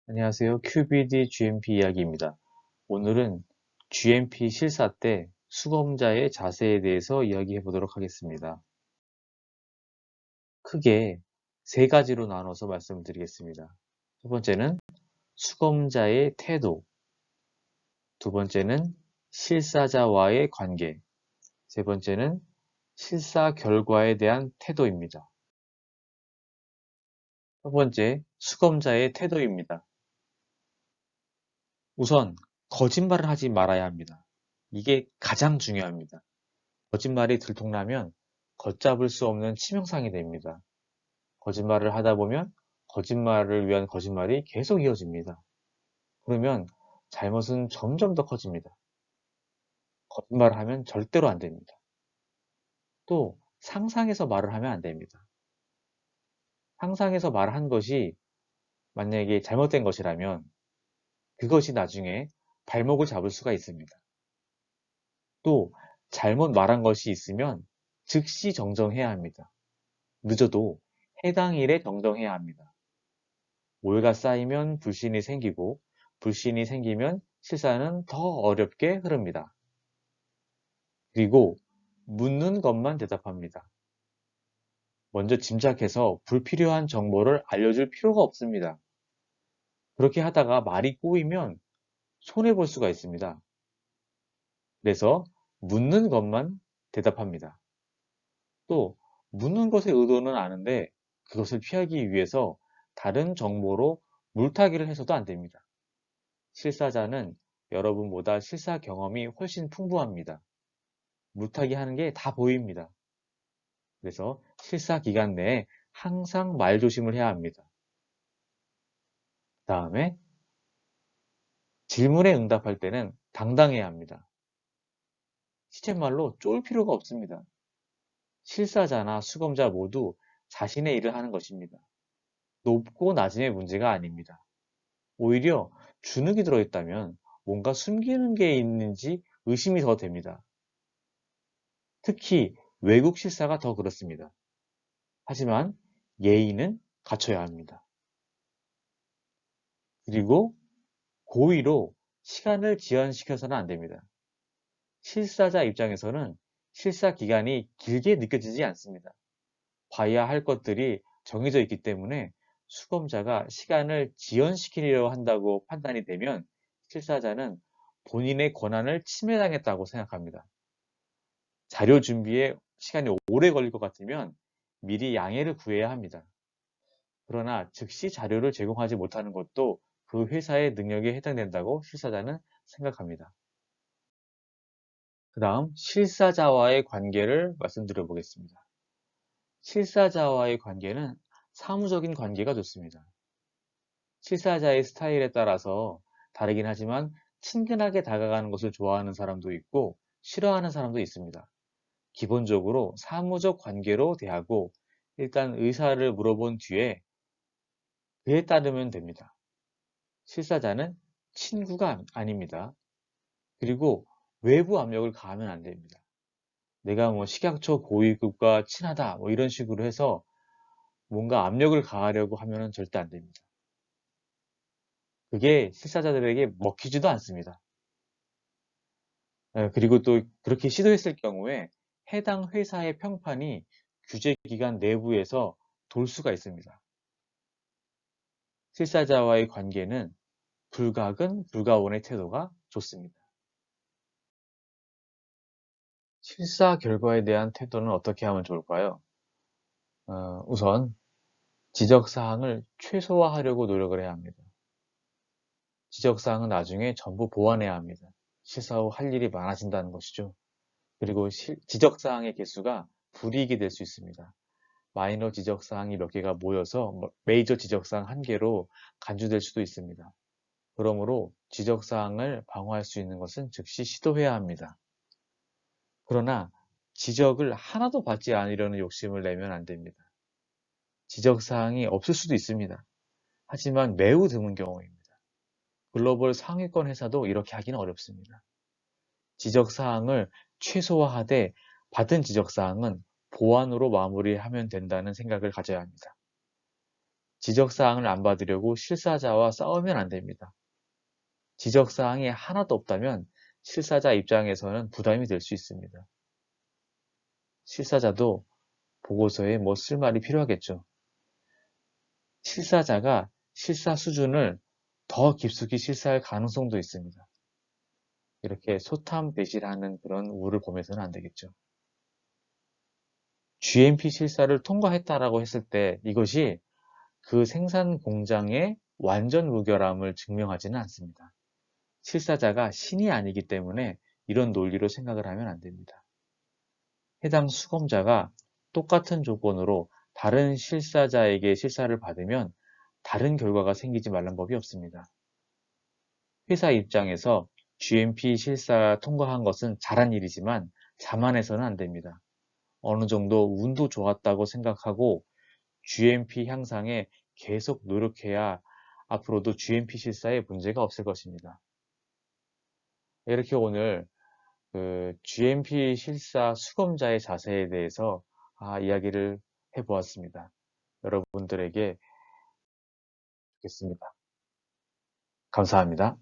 안녕하세요. QBD GMP 이야기입니다. 오늘은 GMP 실사 때 수검자의 자세에 대해서 이야기해 보도록 하겠습니다. 크게 세 가지로 나눠서 말씀을 드리겠습니다. 첫 번째는 수검자의 태도, 두 번째는 실사자와의 관계, 세 번째는 실사 결과에 대한 태도입니다. 첫 번째, 수검자의 태도입니다. 우선 거짓말을 하지 말아야 합니다. 이게 가장 중요합니다. 거짓말이 들통나면 걷잡을 수 없는 치명상이 됩니다. 거짓말을 하다 보면 거짓말을 위한 거짓말이 계속 이어집니다. 그러면 잘못은 점점 더 커집니다. 거짓말을 하면 절대로 안 됩니다. 또 상상해서 말을 하면 안 됩니다. 상상해서 말한 것이 만약에 잘못된 것이라면 그것이 나중에 발목을 잡을 수가 있습니다. 또 잘못 말한 것이 있으면 즉시 정정해야 합니다. 늦어도 해당 일에 정정해야 합니다. 오해가 쌓이면 불신이 생기고 불신이 생기면 실사는 더 어렵게 흐릅니다. 그리고 묻는 것만 대답합니다. 먼저 짐작해서 불필요한 정보를 알려줄 필요가 없습니다. 그렇게 하다가 말이 꼬이면 손해볼 수가 있습니다. 그래서 묻는 것만 대답합니다. 또 묻는 것의 의도는 아는데 그것을 피하기 위해서 다른 정보로 물타기를 해서도 안 됩니다. 실사자는 여러분보다 실사 경험이 훨씬 풍부합니다. 물타기 하는 게 다 보입니다. 그래서 실사 기간 내에 항상 말조심을 해야 합니다. 다음에 질문에 응답할 때는 당당해야 합니다. 시쳇말로 쫄 필요가 없습니다. 실사자나 수검자 모두 자신의 일을 하는 것입니다. 높고 낮음의 문제가 아닙니다. 오히려 주눅이 들어있다면 뭔가 숨기는 게 있는지 의심이 더 됩니다. 특히 외국 실사가 더 그렇습니다. 하지만 예의는 갖춰야 합니다. 그리고 고의로 시간을 지연시켜서는 안 됩니다. 실사자 입장에서는 실사 기간이 길게 느껴지지 않습니다. 봐야 할 것들이 정해져 있기 때문에 수검자가 시간을 지연시키려 한다고 판단이 되면 실사자는 본인의 권한을 침해당했다고 생각합니다. 자료 준비에 시간이 오래 걸릴 것 같으면 미리 양해를 구해야 합니다. 그러나 즉시 자료를 제공하지 못하는 것도 그 회사의 능력에 해당된다고 실사자는 생각합니다. 그 다음 실사자와의 관계를 말씀드려 보겠습니다. 실사자와의 관계는 사무적인 관계가 좋습니다. 실사자의 스타일에 따라서 다르긴 하지만 친근하게 다가가는 것을 좋아하는 사람도 있고 싫어하는 사람도 있습니다. 기본적으로 사무적 관계로 대하고 일단 의사를 물어본 뒤에 그에 따르면 됩니다. 실사자는 친구가 아닙니다. 그리고 외부 압력을 가하면 안 됩니다. 내가 뭐 식약처 고위급과 친하다 뭐 이런 식으로 해서 뭔가 압력을 가하려고 하면 절대 안 됩니다. 그게 실사자들에게 먹히지도 않습니다. 그리고 또 그렇게 시도했을 경우에 해당 회사의 평판이 규제기관 내부에서 돌 수가 있습니다. 실사자와의 관계는 불가근, 불가원의 태도가 좋습니다. 실사 결과에 대한 태도는 어떻게 하면 좋을까요? 우선 지적사항을 최소화하려고 노력을 해야 합니다. 지적사항은 나중에 전부 보완해야 합니다. 실사 후 할 일이 많아진다는 것이죠. 그리고 지적사항의 개수가 불이익이 될 수 있습니다. 마이너 지적사항이 몇 개가 모여서 메이저 지적사항 한 개로 간주될 수도 있습니다. 그러므로 지적사항을 방어할 수 있는 것은 즉시 시도해야 합니다. 그러나 지적을 하나도 받지 않으려는 욕심을 내면 안 됩니다. 지적사항이 없을 수도 있습니다. 하지만 매우 드문 경우입니다. 글로벌 상위권 회사도 이렇게 하기는 어렵습니다. 지적사항을 최소화하되 받은 지적사항은 보완으로 마무리하면 된다는 생각을 가져야 합니다. 지적사항을 안 받으려고 실사자와 싸우면 안 됩니다. 지적사항이 하나도 없다면 실사자 입장에서는 부담이 될 수 있습니다. 실사자도 보고서에 뭐 쓸 말이 필요하겠죠. 실사자가 실사 수준을 더 깊숙이 실사할 가능성도 있습니다. 이렇게 소탐배실하는 그런 우를 보면서는 안 되겠죠. GMP 실사를 통과했다라고 했을 때 이것이 그 생산 공장의 완전 무결함을 증명하지는 않습니다. 실사자가 신이 아니기 때문에 이런 논리로 생각을 하면 안 됩니다. 해당 수검자가 똑같은 조건으로 다른 실사자에게 실사를 받으면 다른 결과가 생기지 말란 법이 없습니다. 회사 입장에서 GMP 실사 통과한 것은 잘한 일이지만 자만해서는 안 됩니다. 어느 정도 운도 좋았다고 생각하고 GMP 향상에 계속 노력해야 앞으로도 GMP 실사에 문제가 없을 것입니다. 이렇게 오늘 GMP 실사 수검자의 자세에 대해서 이야기를 해보았습니다. 여러분들에게 좋겠습니다. 감사합니다.